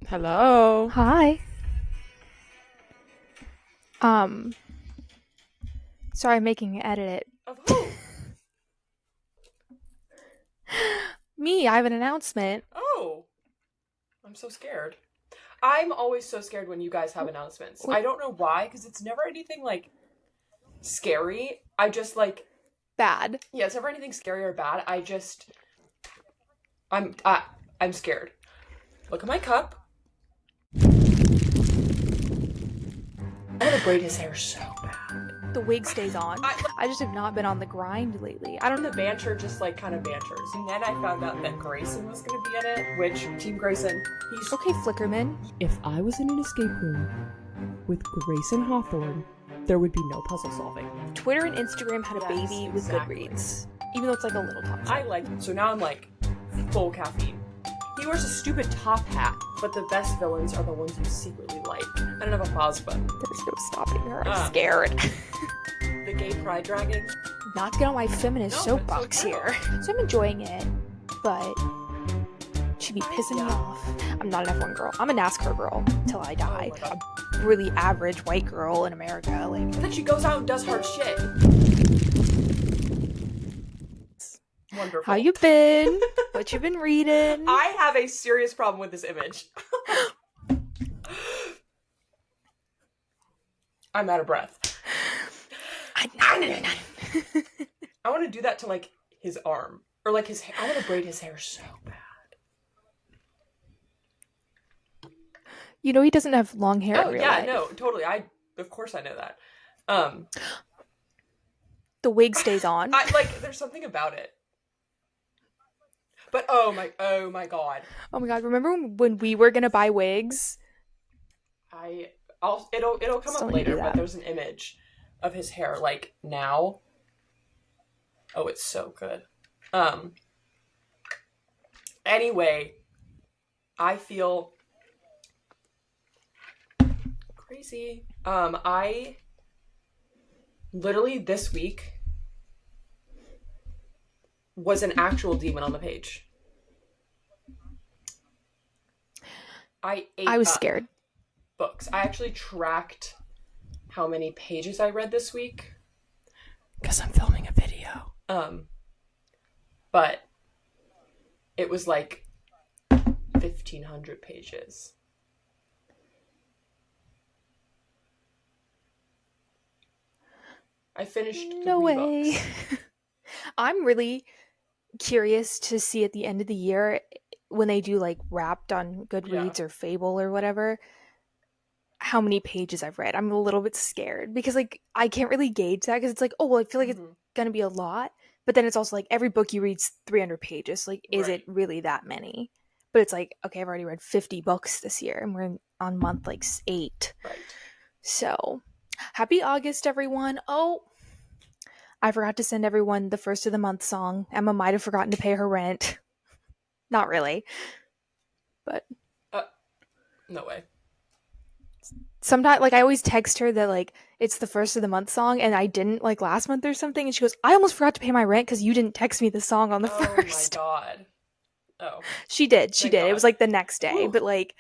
Hello. Hi. Um, Sorry, I'm making an edit. Of who? Me, I have an announcement. Oh, I'm so scared. I'm always so scared when you guys have announcements. What? I don't know why, because it's never anything like scary. I just like, Bad. yeah, it's never anything scary or bad. I'm scared. Look at my cup. I'm gonna braid his hair so bad. The wig stays on. I I just have not been on the grind lately. I don't the banter just like kind of banters, and then I found out that Grayson was gonna be in it. Which Team Grayson? He's Okay, Flickerman. If I was in an escape room with Grayson Hawthorne, there would be no puzzle solving. Twitter and Instagram had a Yes, baby with exactly. Goodreads. Even though it's like a little toxic. I like it. So now I'm like full caffeine. He wears a stupid top hat, but the best villains are the ones you secretly like. I don't have a pause button. There's no stopping her. I'm scared. The gay pride dragon. Not to get on my feminist No, but soapbox so here. So I'm enjoying it, but she'd be pissing me off. I'm not an F1 girl. I'm a NASCAR girl till I die. Oh my God. A really average white girl in America. Like, And then she goes out and does hard shit. Wonderful. how you been? What you been reading? I have a serious problem with this image. I'm out of breath. I want to do that to like his arm or like his hair. I want to braid his hair so bad. You know he doesn't have long hair in Oh real yeah, life. no, totally. Of course I know that. The wig stays on. I like there's something about it. But oh my god. Oh my god, remember when we were gonna buy wigs? It'll come Still up need to do later, but that. there's an image of his hair like now. Oh, it's so good. Anyway, I feel crazy. I literally this week was an actual demon on the page. I was up scared. books. I actually tracked how many pages I read this week because I'm filming a video. But it was like 1,500 pages. I finished No 3 way. books. I'm really curious to see at the end of the year when they do like Wrapped on Goodreads or Fable or whatever, how many pages I've read. I'm a little bit scared because like I can't really gauge that because it's like, oh well, I feel like it's gonna be a lot, but then it's also like every book you read's 300 pages. Like, is it really that many? But it's like, okay, I've already read 50 books this year, and we're on month like 8. Right. So, happy August, everyone! Oh, I forgot to send everyone the first of the month song. Emma might have forgotten to pay her rent. Not really, but No way. sometimes like I always text her that like it's the first of the month song and I didn't like last month or something, and she goes, I almost forgot to pay my rent because you didn't text me the song on the first. Oh my god. Oh. She did. Thank It God. was like the next day. Whew. But like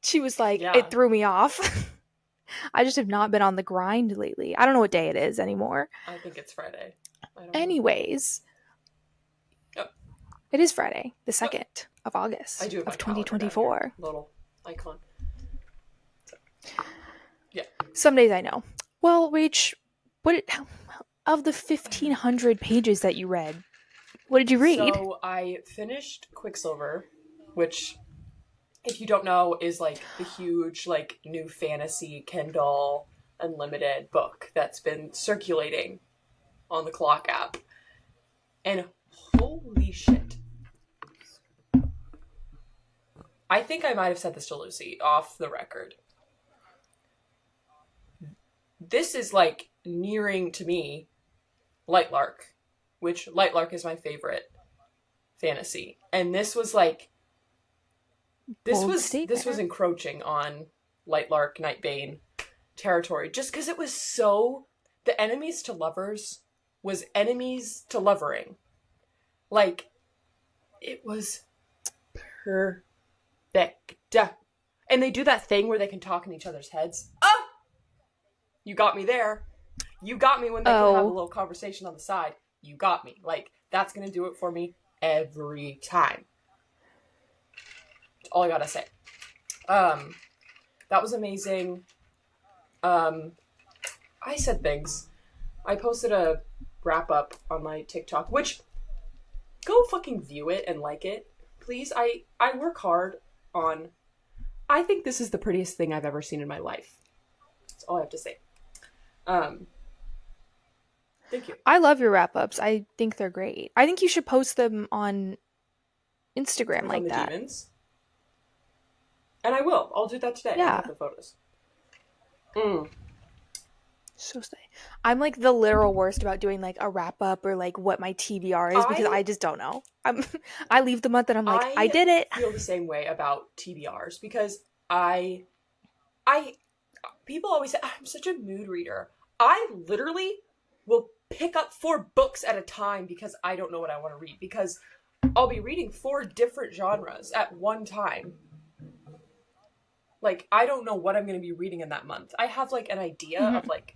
she was like, Yeah. it threw me off. I just have not been on the grind lately. I don't know what day it is anymore. I think it's Friday. I don't know. Anyways, Yep. it is Friday, the 2nd of August I do have my of calendar down 2024. here. Little icon. So, yeah. Some days I know. Well, Rach, of the 1,500 pages that you read, what did you read? So I finished Quicksilver, which, if you don't know, is like the huge like new fantasy Kindle Unlimited book that's been circulating on the Clock app. And holy shit. I think I might have said this to Lucy off the record. This is like nearing to me Lightlark, which Lightlark is my favorite fantasy. And this was like this was encroaching on Lightlark, Nightbane territory just because it was so the enemies to lovers was enemies to lovering. Like it was perfect. And they do that thing where they can talk in each other's heads. Oh! You got me there. You got me when they can have a little conversation on the side. You got me. Like, that's going to do it for me every time. That's all I gotta say. That was amazing. I said things. I posted a wrap-up on my TikTok, which, go fucking view it and like it. Please, I work hard on... I think this is the prettiest thing I've ever seen in my life. That's all I have to say. Thank you. I love your wrap-ups. I think they're great. I think you should post them on Instagram like that. Demons. And I will. I'll do that today. Yeah. I have the photos. So slay. I'm like the literal worst about doing like a wrap-up or like what my TBR is because I just don't know. I leave the month and I'm like, I did it. I feel the same way about TBRs because people always say, I'm such a mood reader. I literally will pick up 4 books at a time because I don't know what I want to read, because I'll be reading 4 different genres at one time. Like, I don't know what I'm going to be reading in that month. I have like an idea of like,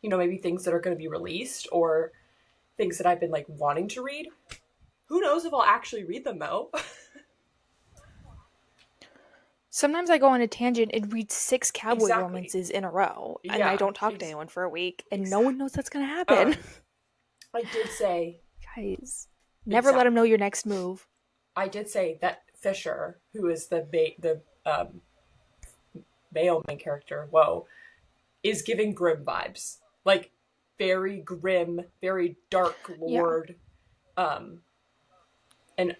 you know, maybe things that are going to be released or things that I've been like wanting to read. Who knows if I'll actually read them though. Sometimes I go on a tangent and read 6 cowboy romances in a row, and I don't talk to anyone for a week, and no one knows that's going to happen. I did say... Guys, never let them know your next move. I did say that Fisher, who is the male main character, is giving Grimm vibes. Like, very grim, very dark lord. Yeah. And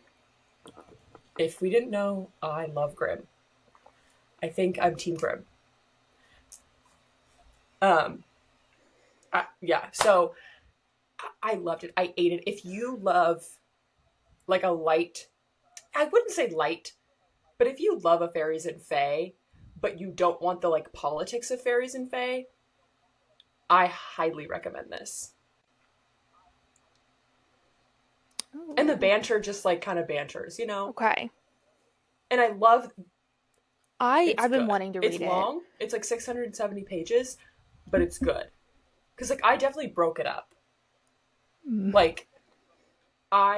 if we didn't know, I love Grimm. I think I'm Team Grimm. So I loved it. I ate it. If you love like a light, I wouldn't say light, but if you love a fairies and fae, but you don't want the like politics of fairies and fae, I highly recommend this. Ooh. And the banter just like kind of banters, you know? Okay. And I love... I've been wanting to read it. It's long. It's like 670 pages, but it's good. Because like I definitely broke it up. Like when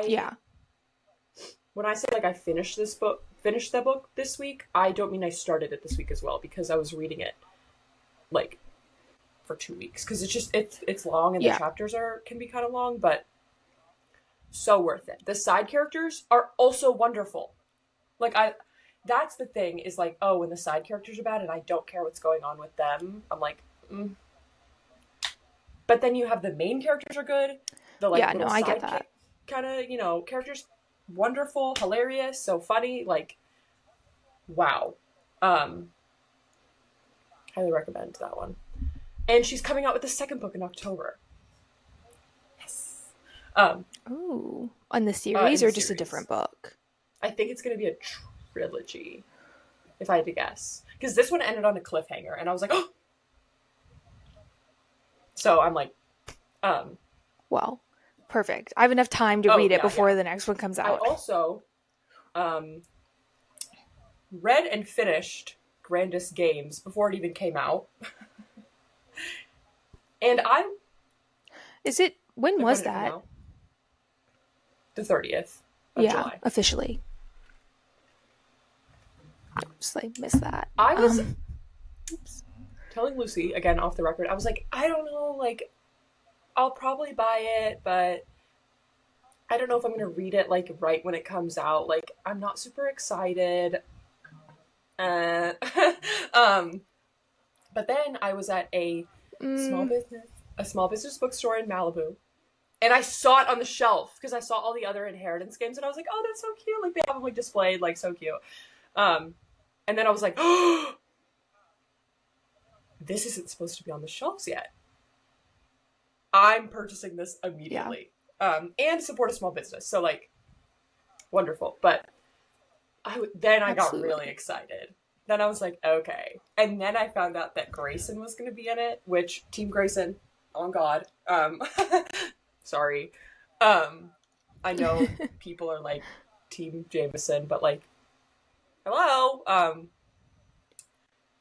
I say like I finished the book this week, I don't mean I started it this week as well, because I was reading it like for 2 weeks, because it's long and the chapters can be kind of long, but so worth it. The side characters are also wonderful. Like that's the thing, is like, oh, when the side characters are bad and I don't care what's going on with them, I'm like, But then you have the main characters are good. The like I get that. Kind of, you know, characters, wonderful, hilarious, so funny, like, wow. Highly recommend that one. And she's coming out with the second book in October. Yes. Ooh, on the series or just a different book? I think it's going to be a trilogy, if I had to guess, because this one ended on a cliffhanger, and I was like, oh. So I'm like, well, perfect. I have enough time to read it before the next one comes out. I also read and finished Grandest Games before it even came out. And when was that? The 30th of July. Officially. Just like missed that. I was telling Lucy, again off the record, I was like, I don't know, like, I'll probably buy it, but I don't know if I'm gonna read it like right when it comes out. Like, I'm not super excited. But then I was at a small business bookstore in Malibu, and I saw it on the shelf because I saw all the other Inheritance games, and I was like, oh, that's so cute. Like, they have them like displayed, like, so cute. And then I was like, oh, this isn't supposed to be on the shelves yet. I'm purchasing this immediately. Yeah. And support a small business. So, like, wonderful. But I got really excited. Then I was like, okay. And then I found out that Grayson was going to be in it, which, Team Grayson, on God. Sorry. I know people are like, Team Jameson, but, like, hello.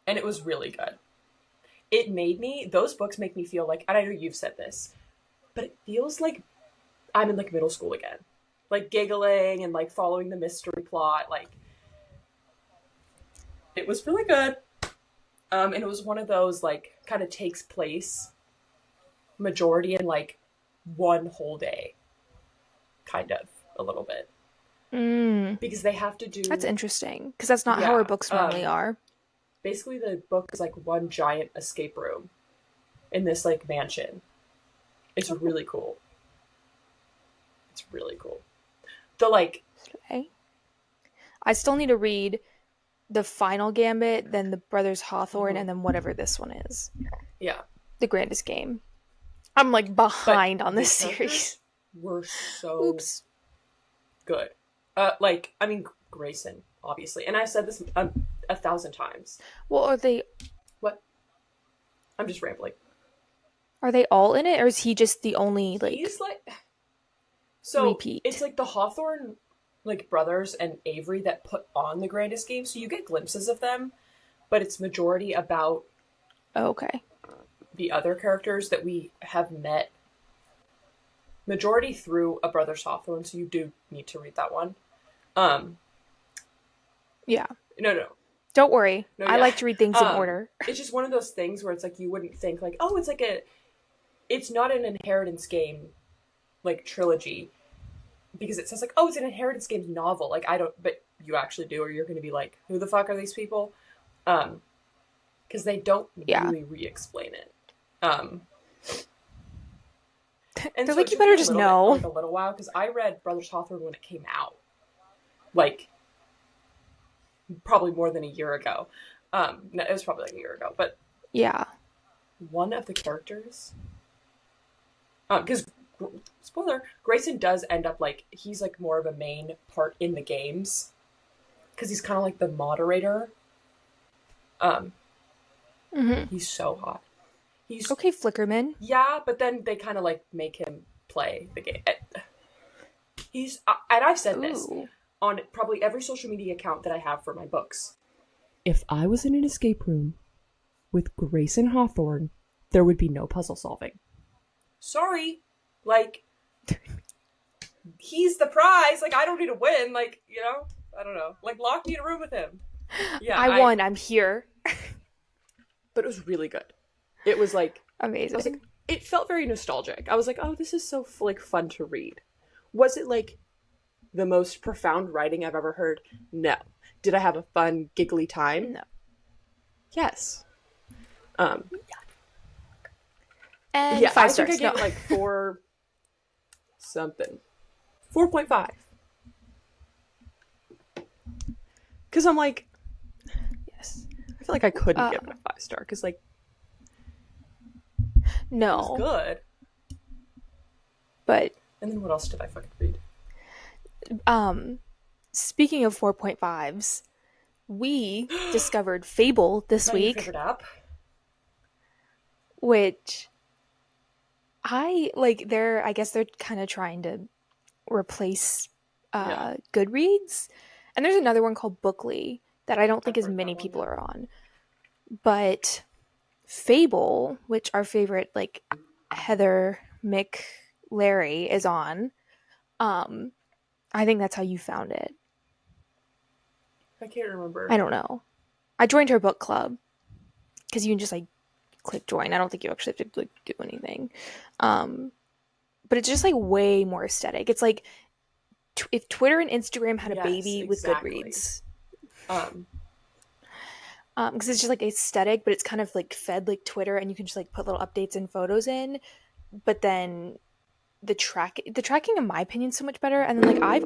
And it was really good. It made me, those books make me feel like, and I know you've said this, but it feels like I'm in like middle school again. Like giggling and like following the mystery plot. Like, it was really good. And it was one of those like kind of takes place majority in like one whole day. Kind of, a little bit. Because they have to do... That's interesting, because that's not how our books normally are. Basically, the book is like one giant escape room in this like mansion. It's really cool. It's really cool. The like... Okay. I still need to read the final Gambit, then the Brothers Hawthorne, and then whatever this one is. Yeah. The Grandest Game. I'm like behind on this series. Were so good. Like, I mean, Grayson, obviously. And I've said this 1,000 times. Well, are they... What? I'm just rambling. Are they all in it, or is he just the only, like... He's like... So, repeat? It's like the Hawthorne, like, brothers and Avery that put on the Grandest Game, so you get glimpses of them, but it's majority about... Okay. The other characters that we have met. Majority through A Brothers Hawthorne, so you do need to read that one. Yeah. No. Don't worry. I like to read things in order. It's just one of those things where it's like you wouldn't think like, oh, it's like it's not an Inheritance Game like trilogy because it says like, oh, it's an Inheritance Games novel. Like I don't, but you actually do, or you're going to be like, who the fuck are these people? Because they don't really re-explain it. And they're so like, you better just know. Like a little while because I read Brothers Hawthorne when it came out, like probably more than a year ago. No, it was probably like a year ago, but yeah, one of the characters, because spoiler, Grayson does end up like he's like more of a main part in the games because he's kind of like the moderator. He's so hot. He's okay, Flickerman. Yeah, but then they kind of like make him play the game. He's and I've said this on probably every social media account that I have for my books. If I was in an escape room with Grayson Hawthorne, there would be no puzzle solving. Sorry, like he's the prize. Like I don't need to win. Like I don't know. Like lock me in a room with him. Yeah, I won. I'm here. But it was really good. It was like amazing. I was like, it felt very nostalgic. I was like, oh, this is so like fun to read. Was it like the most profound writing I've ever heard? No. Did I have a fun, giggly time? No. Yes. And yeah, 5 I stars. think I gave it like 4 something. 4.5. Because I'm like, yes. I feel like I couldn't give it a 5 star because like. No. It was good. But. And then what else did I fucking read? Speaking of 4.5s, we discovered Fable this week. Favorite app? Which I guess they're kind of trying to replace Goodreads. And there's another one called Bookly that I don't think as many people are on. But Fable, which our favorite like Heather, Mick, Larry is on, I think that's how you found it. I can't remember. I don't know. I joined her book club because you can just like click join. I don't think you actually have to like do anything. But it's just like way more aesthetic. It's like if Twitter and Instagram had a baby with Goodreads. Because it's just like aesthetic, but it's kind of like fed like Twitter, and you can just like put little updates and photos in. But then the tracking, in my opinion, is so much better. And then like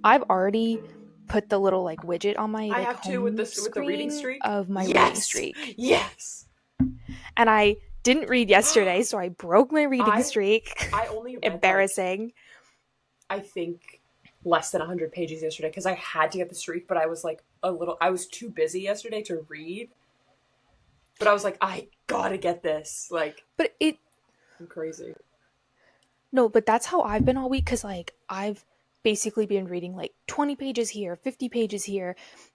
I've already put the little like widget on my like, I have home too with the screen reading streak of my reading streak. Yes. And I didn't read yesterday, so I broke my reading streak. I only read embarrassing. Like, I think less than 100 pages yesterday because I had to get the streak, but I was like I was too busy yesterday to read. But I was like, I gotta get this. Like, but I'm crazy. No, but that's how I've been all week because like I've basically been reading like 20 pages here, 50 pages here.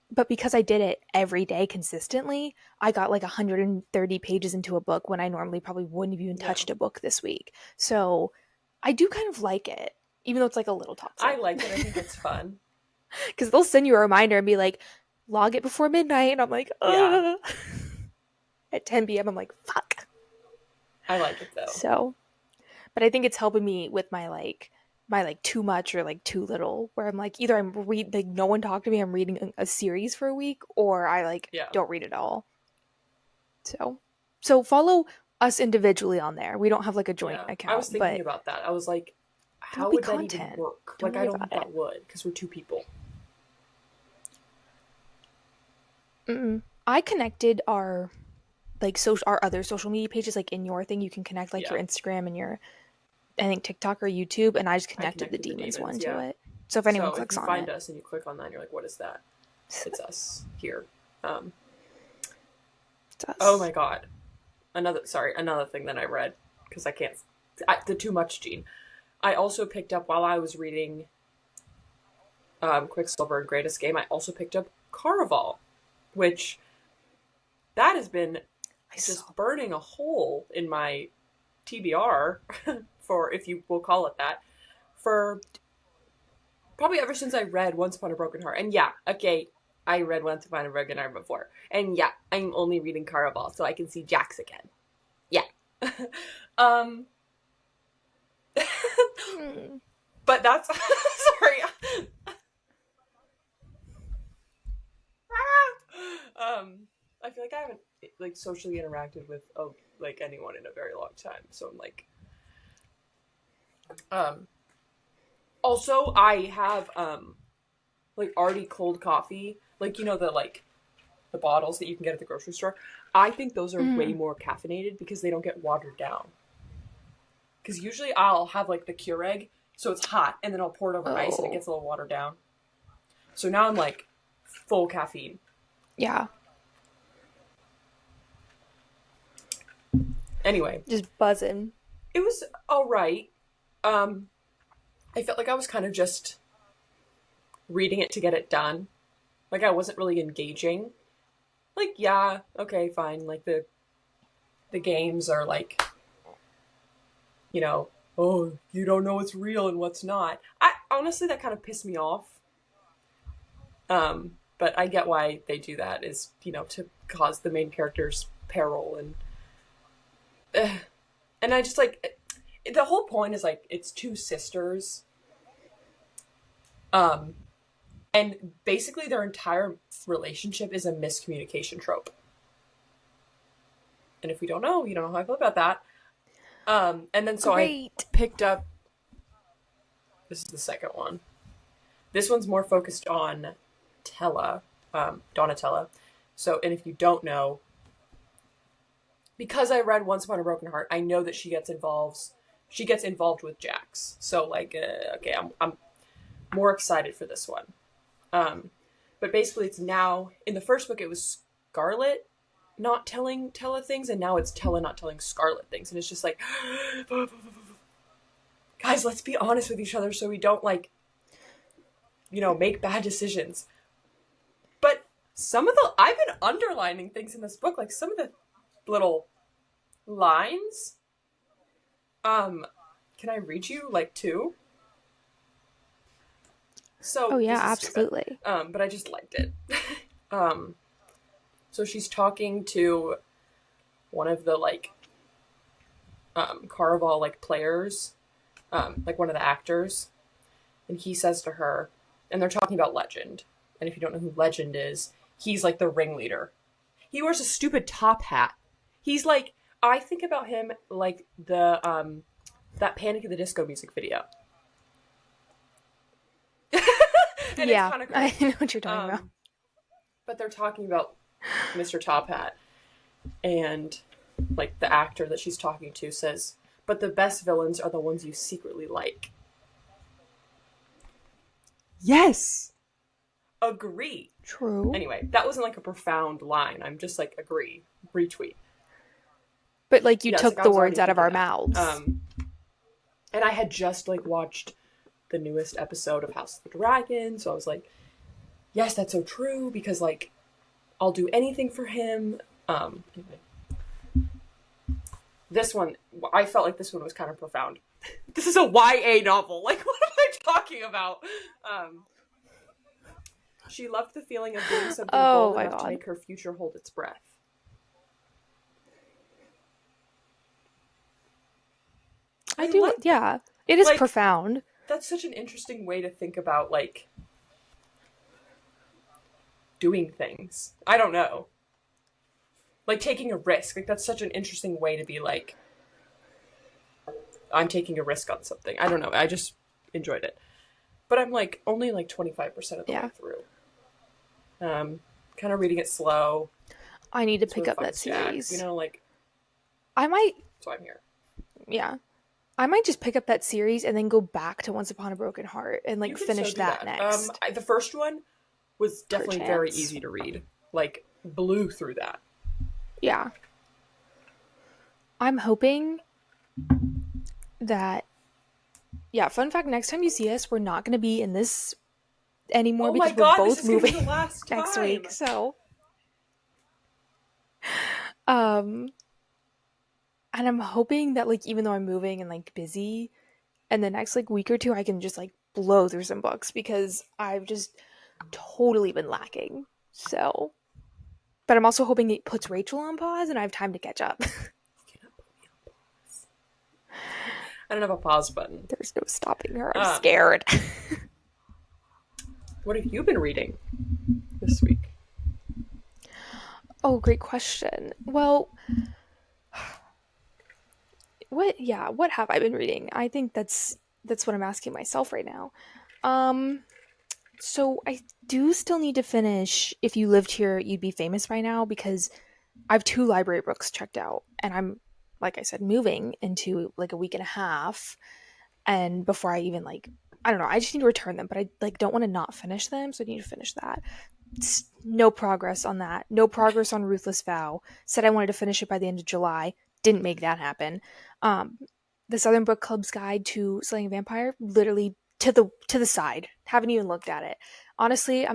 But because I did it every day consistently, I got like 130 pages into a book when I normally probably wouldn't have even touched a book this week. So I do kind of like it, even though it's like a little toxic. I like it. I think it's fun. Because they'll send you a reminder and be like, log it before midnight. And I'm like, ugh. Yeah. At 10 p.m., I'm like, fuck. I like it though. So, but I think it's helping me with my too much or like too little, where I'm like, either I'm like no one talk to me, I'm reading a series for a week, or I don't read at all. So follow us individually on there. We don't have like a joint account. I was thinking about that. I was like, how would that even work? Don't like, I don't think that would, because we're 2 people. I connected our other social media pages, like in your thing, you can connect like your Instagram and your, I think, TikTok or YouTube, and I just connected the demons one to it. So if anyone clicks on it, find us and you click on that, and you're like, "What is that?" It's us here. It's us. Oh my god! Another thing that I read, because I can't. The too much gene. I also picked up while I was reading Quicksilver and Greatest Game. I also picked up Caraval, which that has been just burning a hole in my TBR, for, if you will call it that, for probably ever since I read Once Upon a Broken Heart. And I read Once Upon a Broken Heart before. And I'm only reading Caraval so I can see Jax again. Yeah. But that's sorry. I feel like I haven't like socially interacted with anyone in a very long time, so I'm like, also I have already cold coffee, the bottles that you can get at the grocery store. I think those are way more caffeinated because they don't get watered down. Because usually I'll have the Keurig, so it's hot, and then I'll pour it over ice and it gets a little watered down. So now I'm full caffeine. Yeah. Anyway. Just buzzing. It was alright. I felt like I was kind of just reading it to get it done. I wasn't really engaging. Okay, fine. The games are oh, you don't know what's real and what's not. Honestly, that kind of pissed me off. But I get why they do that, is, to cause the main character's peril, and I just the whole point is it's 2 sisters, and basically their entire relationship is a miscommunication trope. And if you don't know how I feel about that. And then so I picked up, this is the second one. This one's more focused on Donatella. So, and if you don't know, because I read Once Upon a Broken Heart, I know that she gets involved with Jax. So okay, I'm more excited for this one. But basically it's now, in the first book it was Scarlet not telling Tella things, and now it's Tella not telling Scarlet things. And it's just guys, let's be honest with each other so we don't make bad decisions. But I've been underlining things in this book, some of the little lines. Can I read you 2? So oh yeah, absolutely. But I just liked it. So she's talking to one of the Caraval players, one of the actors, and he says to her, and they're talking about Legend. And if you don't know who Legend is, he's the ringleader. He wears a stupid top hat. He's I think about him the that Panic at the Disco music video. And yeah, I know what you're talking about. But they're talking about Mr. Top Hat, and the actor that she's talking to says, "But the best villains are the ones you secretly like." Yes. Agree. True. Anyway, that wasn't a profound line. I'm just agree, retweet. But you took the words out of our mouths. And I had just watched the newest episode of House of the Dragon, so I was like, yes, that's so true, because, like, I'll do anything for him. Anyway. This one, I felt like this one was kind of profound. This is a YA novel. Like, what am I talking about? She loved the feeling of doing something bold enough to make her future hold its breath. I do, yeah. It is like, profound. That's such an interesting way to think about, like, doing things. I don't know. Like, taking a risk. Like, that's such an interesting way to be like, I'm taking a risk on something. I don't know. I just enjoyed it. But I'm, like, only, like, 25% of the way through. Kind of reading it slow. I need to pick up that series. You know, like... I might... So I'm here. Yeah. I might just pick up that series and then go back to Once Upon a Broken Heart and, like, finish that next. The first one was definitely very easy to read. Like, blew through that. Yeah. I'm hoping that... Yeah, fun fact, next time you see us, we're not going to be in this anymore because we're both moving next week, so... And I'm hoping that, like, even though I'm moving and, like, busy, in the next, like, week or two, I can just, like, blow through some books because I've just totally been lacking. So, but I'm also hoping it puts Rachel on pause and I have time to catch up. I don't have a pause button. There's no stopping her. I'm scared. What have you been reading this week? Oh, great question. Well... What have I been reading? I think that's what I'm asking myself right now. So I do still need to finish If You Lived Here, You'd Be Famous by now, because I have 2 library books checked out, and I'm, like I said, moving into, like, a week and a half, and before I even, like, I don't know, I just need to return them, but I, like, don't want to not finish them, so I need to finish that. No progress on that. No progress on Ruthless Vow. Said I wanted to finish it by the end of July. Didn't make that happen. The Southern Book Club's Guide to Slaying a Vampire, literally to the side. Haven't even looked at it. Honestly,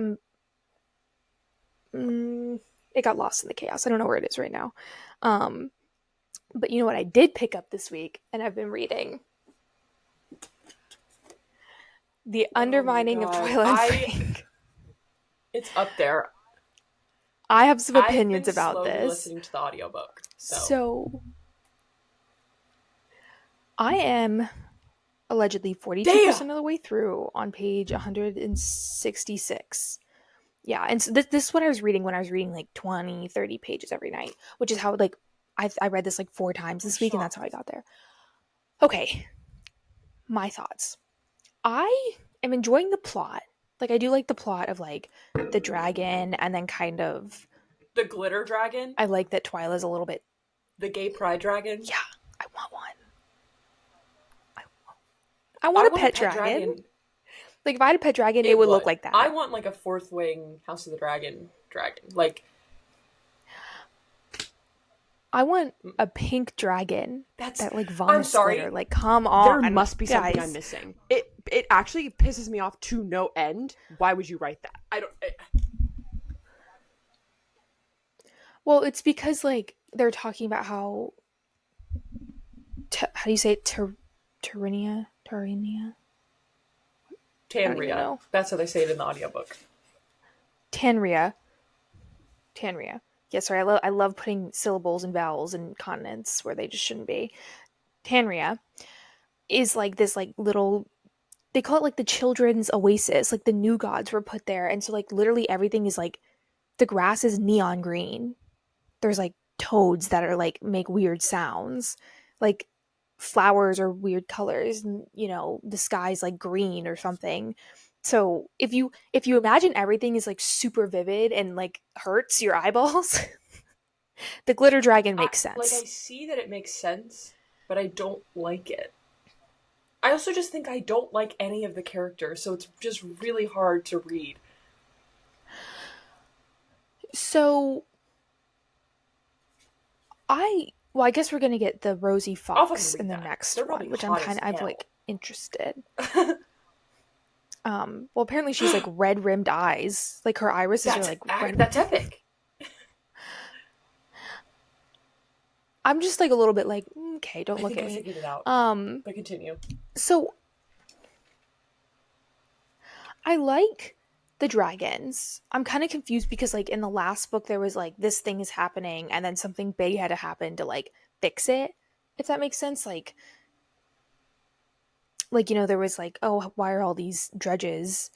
it got lost in the chaos. I don't know where it is right now. But you know what I did pick up this week, and I've been reading? The Undermining of Twyla. It's up there. I have some opinions about this. Listening to the audiobook. So I am allegedly 42% of the way through on page 166. Yeah, and so this is what I was reading when I was reading like 20, 30 pages every night, which is how, like, I read this like 4 times this week, and that's how I got there. Okay, my thoughts. I am enjoying the plot. Like, I do like the plot of, like, the dragon and then kind of... The glitter dragon? I like that Twyla's a little bit... The gay pride dragon? Yeah, I want one. I want a pet dragon. Like, if I had a pet dragon, it would look like that. I want, like, a 4th wing House of the Dragon. Like... I want a pink dragon that, like, vomits I'm sorry. glitter. Like, come on. There must be something I'm missing. It actually pisses me off to no end. Why would you write that? Well, it's because, like, they're talking about how... how do you say it? Tarinia? Tanria. That's how they say it in the audiobook. Tanria. Yeah, sorry, I love putting syllables and vowels and consonants where they just shouldn't be. Tanria is, like, this, like, little... They call it, like, the children's oasis. Like, the new gods were put there. And so, like, literally everything is, like... The grass is neon green. There's, like, toads that are, like, make weird sounds. Like, flowers are weird colors. And, you know, the sky's, like, green or something. So if you imagine everything is, like, super vivid and, like, hurts your eyeballs, the glitter dragon makes sense. Like, I see that it makes sense, but I don't like it. I also just think I don't like any of the characters, so it's just really hard to read. So I guess we're gonna get the Rosie Fox in the next one, which I'm like interested. Well, apparently she's like red rimmed eyes. Like her irises are like red. That's epic. I'm just like a little bit like, okay, don't look at me. I figured it out. But continue. So I like the dragons. I'm kind of confused because like in the last book there was like this thing is happening and then something big had to happen to like fix it. If that makes sense, like there was like, oh, why are all these dredges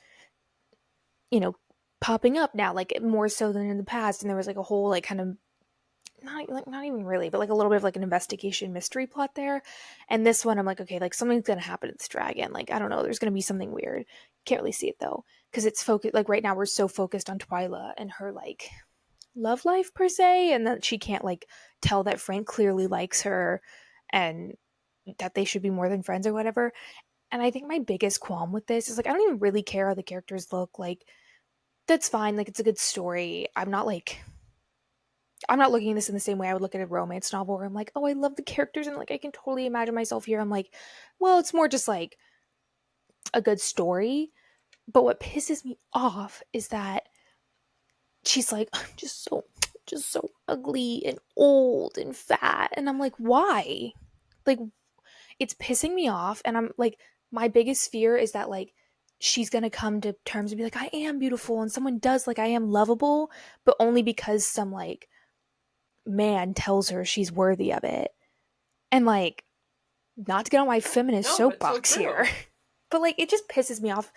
popping up now, like more so than in the past, and there was like a whole like kind of not even really, but like a little bit of like an investigation mystery plot there. And this one I'm like, okay, like something's gonna happen to this dragon, like I don't know, there's gonna be something weird. Can't really see it though because it's focused, like right now we're so focused on Twyla and her like love life per se, and that she can't like tell that Frank clearly likes her and that they should be more than friends or whatever. And I think my biggest qualm with this is like I don't even really care how the characters look. Like that's fine, like it's a good story. I'm not looking at this in the same way I would look at a romance novel where I'm like, oh, I love the characters and like I can totally imagine myself here. I'm like, well, it's more just like a good story. But what pisses me off is that she's like, I'm just so ugly and old and fat. And I'm like, why? Like, it's pissing me off. And I'm like, my biggest fear is that like she's gonna come to terms and be like, I am beautiful, and someone does like I am lovable, but only because some like man tells her she's worthy of it. And like, not to get on my feminist soapbox here, but like it just pisses me off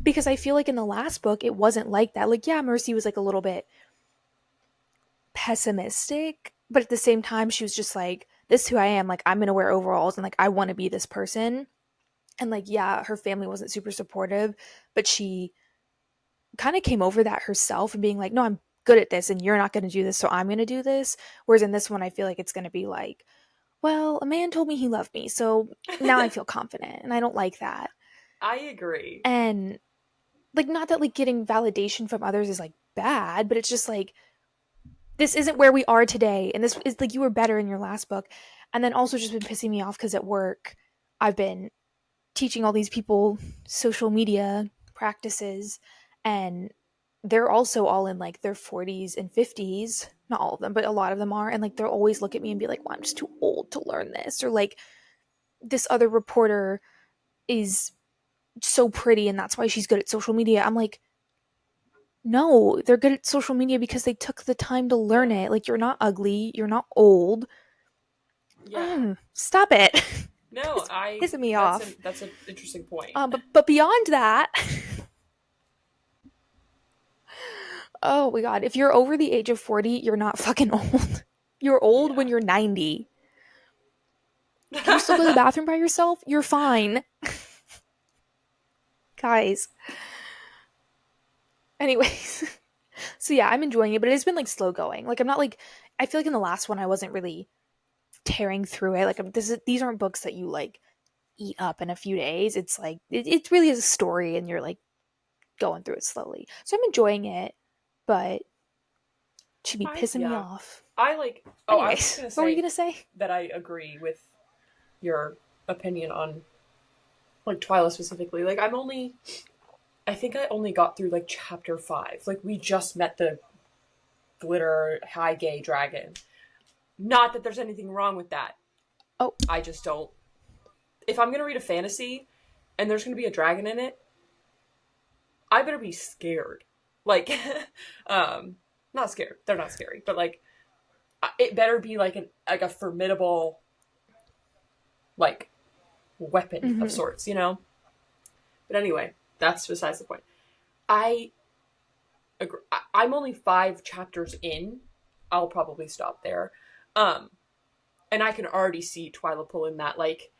because I feel like in the last book it wasn't like that. Like, yeah, Mercy was like a little bit pessimistic, but at the same time she was just like, this is who I am, like I'm gonna wear overalls and like I want to be this person. And like, yeah, her family wasn't super supportive, but she kind of came over that herself and being like, no, I'm good at this and you're not going to do this, so I'm going to do this. Whereas in this one I feel like it's going to be like, well, a man told me he loved me, so now I feel confident, and I don't like that. I agree. And like, not that like getting validation from others is like bad, but it's just like, this isn't where we are today, and this is like, you were better in your last book. And then also just been pissing me off because at work I've been teaching all these people social media practices, and they're also all in like their 40s and 50s, not all of them, but a lot of them are, and like they'll always look at me and be like, well, I'm just too old to learn this, or like this other reporter is so pretty and that's why she's good at social media. I'm like, no, they're good at social media because they took the time to learn it. Like, you're not ugly, you're not old. Stop it. No, pissing me off. That's an interesting point. But beyond that, oh my god, if you're over the age of 40, you're not fucking old. You're old when you're 90. Can you still go to the bathroom by yourself? You're fine. Guys. Anyways. So yeah, I'm enjoying it, but it's been like slow going. Like I'm not like, I feel like in the last one I wasn't really tearing through it. Like these aren't books that you like eat up in a few days. It's like it really is a story and you're like going through it slowly. So I'm enjoying it, but it should be pissing me off. I like, oh, anyways, I was gonna say, what were you gonna say? That I agree with your opinion on like Twyla specifically. Like I think I only got through like chapter 5. Like we just met the glitter high gay dragon. Not that there's anything wrong with that. Oh, I just don't. If I'm gonna read a fantasy and there's gonna be a dragon in it, I better be scared. Like, not scared. They're not scary, but like, it better be like a formidable, like, weapon of sorts, you know. But anyway, that's besides the point. I agree. I'm only 5 chapters in. I'll probably stop there. And I can already see Twyla pulling that, like,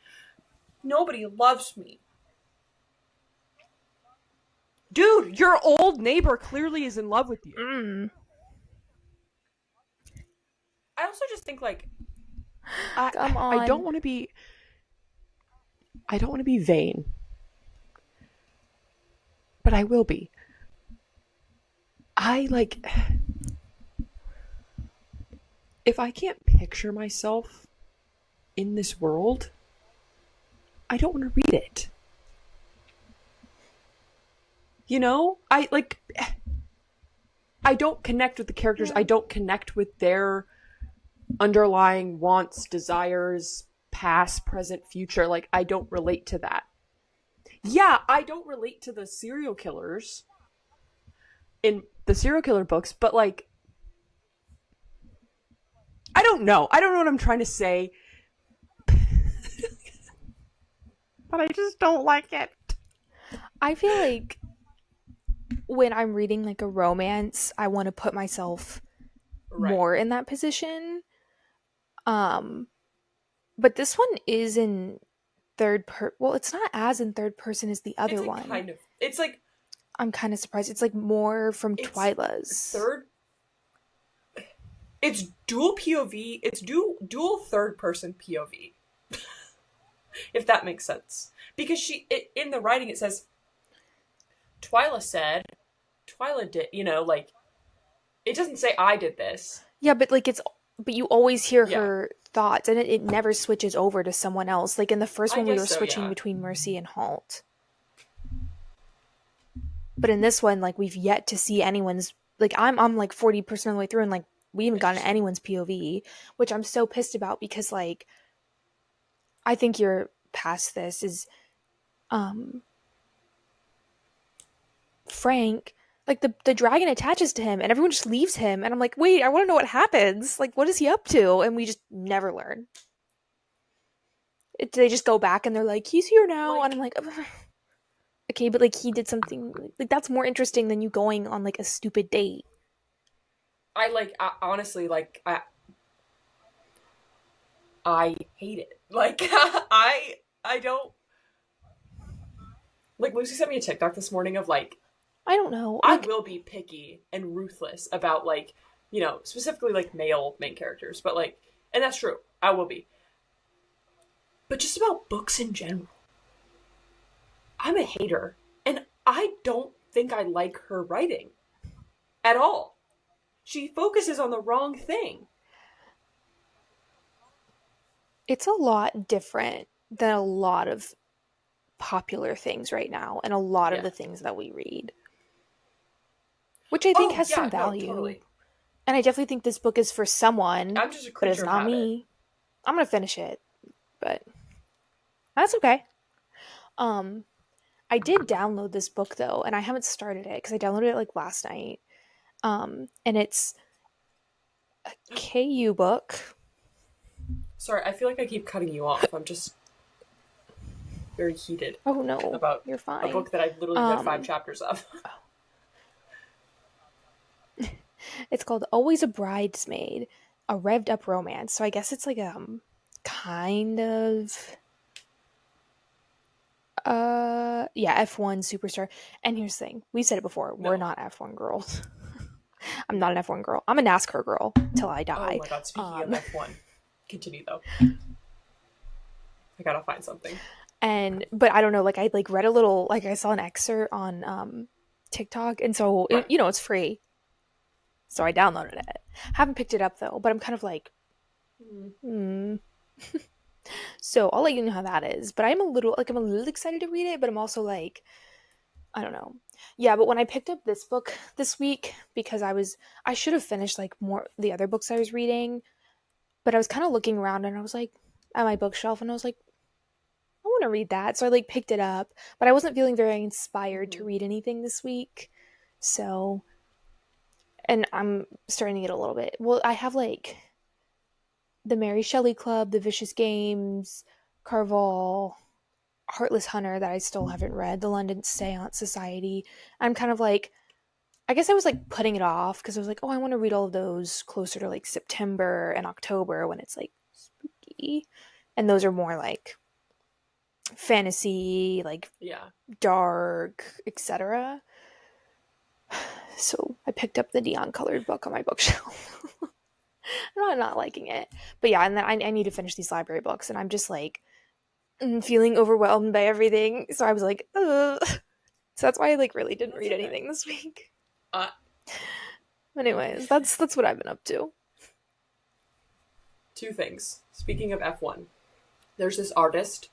nobody loves me. Dude, your old neighbor clearly is in love with you. I also just think, like, come on. I don't want to be vain, but I will be. If I can't picture myself in this world, I don't want to read it. you know? I don't connect with the characters. I don't connect with their underlying wants, desires, past, present, future. Like, I don't relate to that. Yeah, I don't relate to the serial killers in the serial killer books, but like, I don't know what I'm trying to say. But I just don't like it. I feel like when I'm reading like a romance, I want to put myself more in that position. But this one is in well, it's not as in third person as the other one. Kind of. It's like, I'm kind of surprised. It's like more from Twyla's. It's dual POV. It's dual third person POV. If that makes sense. Because in the writing it says, Twyla did, you know, like, it doesn't say I did this. Yeah, but like but you always hear her thoughts, and it never switches over to someone else. Like in the first one, we were switching between Mercy and Halt. But in this one, like, we've yet to see anyone's, like, I'm like 40% of the way through, and like we haven't gotten anyone's POV, which I'm so pissed about, because like, I think you're past this, is Frank, like the dragon attaches to him and everyone just leaves him, and I'm like, wait, I want to know what happens. Like, what is he up to? And we just never learn. They just go back and they're like, he's here now, and I'm like, ugh. Okay, but like, he did something, like, that's more interesting than you going on like a stupid date. Honestly, like, I hate it. Like, I don't, like, Lucy sent me a TikTok this morning of like, I don't know. Like, I will be picky and ruthless about, like, you know, specifically like male main characters, but like, and that's true, I will be. But just about books in general, I'm a hater, and I don't think I like her writing at all. She focuses on the wrong thing. It's a lot different than a lot of popular things right now, and a lot of the things that we read, which I think has some value. No, totally. And I definitely think this book is for someone. I'm just a creature, but it's not me. I'm gonna finish it, but that's okay. I did download this book though, and I haven't started it because I downloaded it like last night. And it's a KU book. Sorry, I feel like I keep cutting you off. I'm just very heated. Oh no, about you're fine. A book that I've literally read 5 chapters of. It's called Always a Bridesmaid, a revved up romance. So I guess it's like kind of F1 superstar. And here's the thing, we said it before, we're not F1 girls. I'm not an F1 girl. I'm a NASCAR girl till I die. Oh my god, speaking of F1. Continue though. I gotta find something. But I don't know, like, I like read a little, like, I saw an excerpt on TikTok, and so it, you know, it's free. So I downloaded it. Haven't picked it up though, but I'm kind of like, So I'll let you know how that is. But I'm a little excited to read it, but I'm also like, I don't know. Yeah, but when I picked up this book this week, because I should have finished like more the other books I was reading, but I was kind of looking around and I was like at my bookshelf and I was like, I want to read that. So I like picked it up, but I wasn't feeling very inspired to read anything this week. So, and I'm starting to get a little bit, well, I have like the Mary Shelley Club, the Vicious Games, Caraval, Heartless Hunter that I still haven't read, the London Seance Society. I'm kind of like, I guess I was like putting it off because I was like, oh, I want to read all of those closer to like September and October when it's like spooky. And those are more like fantasy, like dark, etc. So I picked up the neon colored book on my bookshelf. I'm not liking it. But yeah, and then I need to finish these library books, and I'm just like feeling overwhelmed by everything. So I was like, ugh. So that's why I like really didn't read anything this week. Anyways, that's what I've been up to. 2 things. Speaking of F1, there's this artist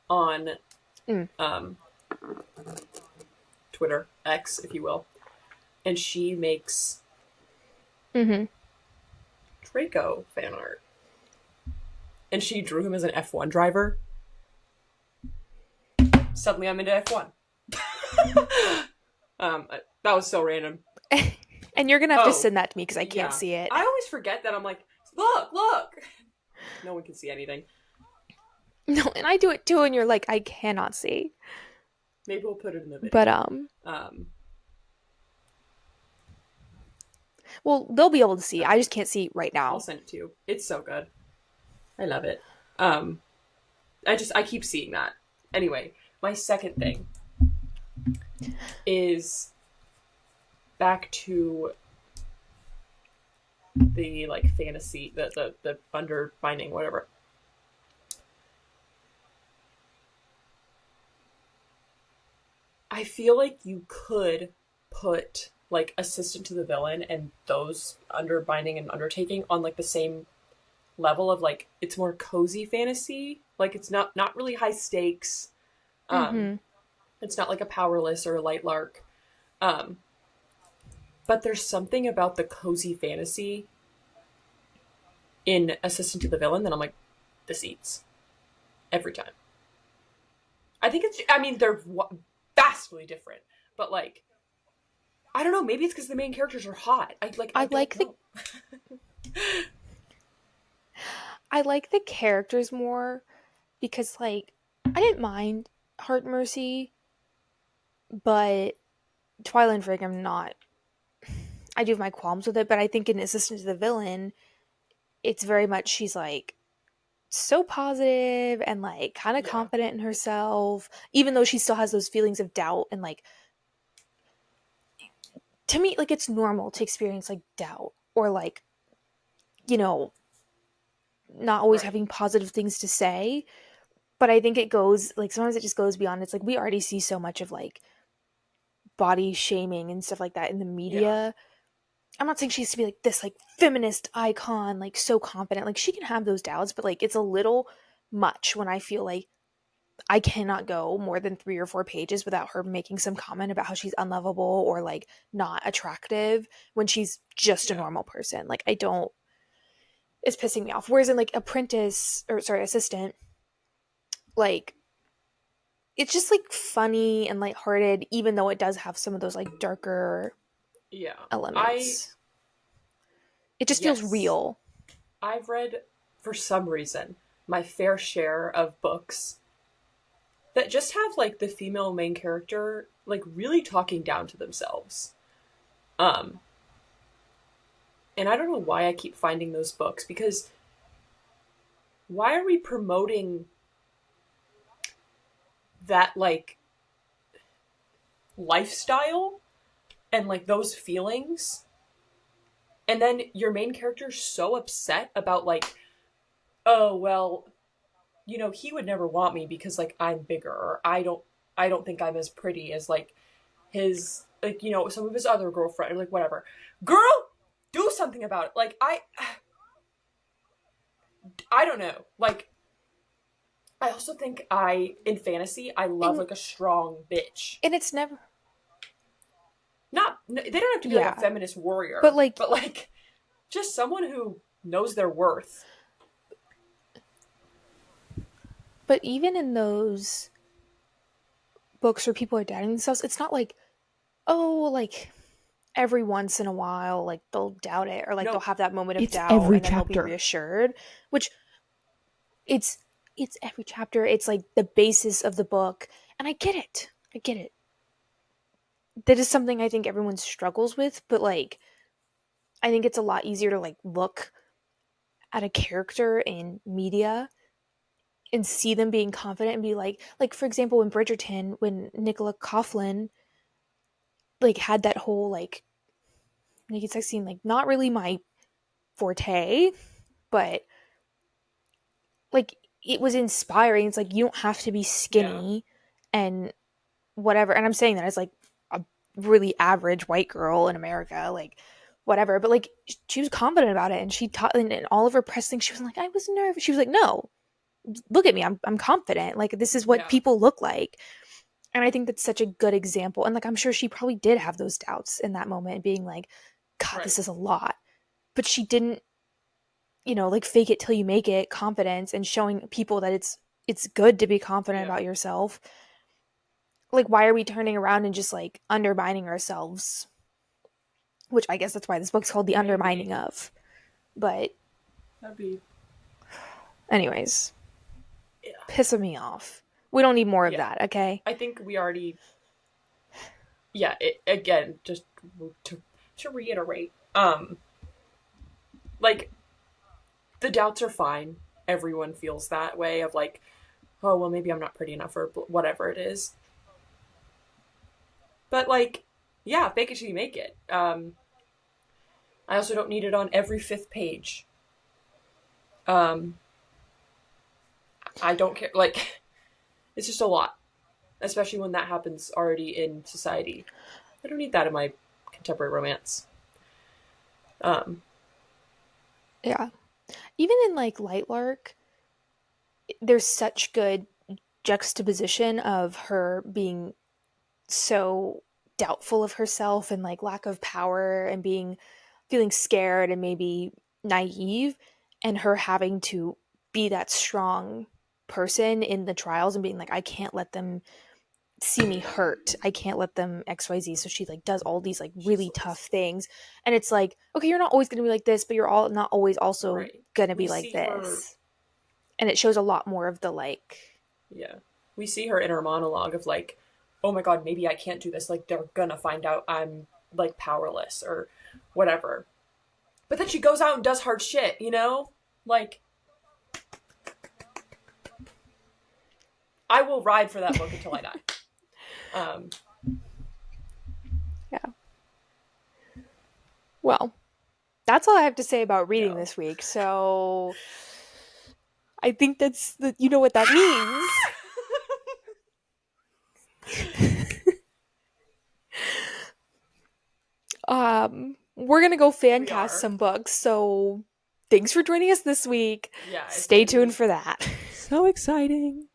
on Twitter Twitter, X, if you will. And she makes Draco fan art. And she drew him as an F1 driver. Suddenly I'm into F1. That was so random. And you're gonna have to send that to me because I can't see it. I always forget that. I'm like, look. No one can see anything. No, and I do it too, and you're like, I cannot see. Maybe we'll put it in the video. But well, they'll be able to see. I just can't see right now. I'll send it to you. It's so good. I love it. I keep seeing that. Anyway, my second thing is back to the like fantasy, the undermining, whatever. I feel like you could put like assistant to the villain and those undermining and undertaking on like the same level of like it's more cozy fantasy. Like it's not really high stakes. It's not like a Powerless or a Light Lark. But there's something about the cozy fantasy in Assistant to the Villain that I'm like, this eats. Every time. They're vastly different. But like, I don't know, maybe it's because the main characters are hot. I like the characters more because like, I didn't mind Heart Mercy, but Twyla and Frigg, I do have my qualms with it, but I think in Assistant to the Villain, it's very much, she's like so positive and like kind of confident in herself, even though she still has those feelings of doubt. And like, to me, like it's normal to experience like doubt or like, you know, not always having positive things to say. But I think it goes like, sometimes it just goes beyond. It's like we already see so much of like body shaming and stuff like that in the media. I'm not saying she has to be like this like feminist icon, like so confident. Like she can have those doubts, but like it's a little much when I feel like I cannot go more than 3 or 4 pages without her making some comment about how she's unlovable or like not attractive when she's just a normal person. Like I don't, it's pissing me off. Whereas in like Assistant, like it's just like funny and lighthearted, even though it does have some of those like darker elements. It just feels real. I've read, for some reason, my fair share of books that just have like the female main character like really talking down to themselves. And I don't know why I keep finding those books, because why are we promoting that like lifestyle and like those feelings, and then your main character's so upset about like, oh well, you know, he would never want me because like I'm bigger, or I don't think I'm as pretty as like his, like, you know, some of his other girlfriend, or like whatever. Girl, do something about it. Like I don't know. Like I also think in fantasy, I love like a strong bitch. And it's never... They don't have to be like a feminist warrior. But like, just someone who knows their worth. But even in those books where people are doubting themselves, it's not like, oh, like every once in a while, like they'll doubt it, or like they'll have that moment of doubt every and then they'll be reassured. Which it's every chapter. It's like the basis of the book, and I get it. That is something I think everyone struggles with, but like I think it's a lot easier to like look at a character in media and see them being confident and be like for example in Bridgerton, when Nicola Coughlan like had that whole like naked sex scene, like not really my forte, but like it was inspiring. It's like you don't have to be skinny and whatever. And I'm saying that as like a really average white girl in America, like whatever. But like she was confident about it, and she taught in all of her press things. She was like, I was nervous. She was like, no, look at me, I'm confident. Like this is what people look like. And I think that's such a good example. And like, I'm sure she probably did have those doubts in that moment, being like, God, Right. this is a lot. But she didn't, like fake it till you make it confidence and showing people that it's good to be confident about yourself. Like, why are we turning around and just like undermining ourselves? Which I guess that's why this book's called The Undermining of. But That'd be anyways, pissing me off. We don't need more of that, okay? I think we already again, just to reiterate, like, the doubts are fine. Everyone feels that way of like, oh, well, maybe I'm not pretty enough or whatever it is. But like, yeah, fake it till you make it. I also don't need it on every 5th page. I don't care. Like, it's just a lot, especially when that happens already in society. I don't need that in my contemporary romance. Yeah. Even in like Lightlark, there's such good juxtaposition of her being so doubtful of herself and like lack of power and feeling scared and maybe naive, and her having to be that strong person in the trials and being like, I can't let them see me hurt, I can't let them XYZ. So she like does all these like really tough things, and it's like, okay, you're not always going to be like this, but you're all not always also going to be like this. And it shows a lot more of the like, we see her inner monologue of like, oh my god, maybe I can't do this, like they're gonna find out I'm like powerless or whatever. But then she goes out and does hard shit, like, I will ride for that book until I die. Yeah. Well, that's all I have to say about reading this week. So I think that's you know what that means. We're gonna go fan cast some books. So thanks for joining us this week. Yeah. Stay tuned for that. So exciting.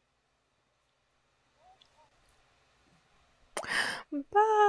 Bye.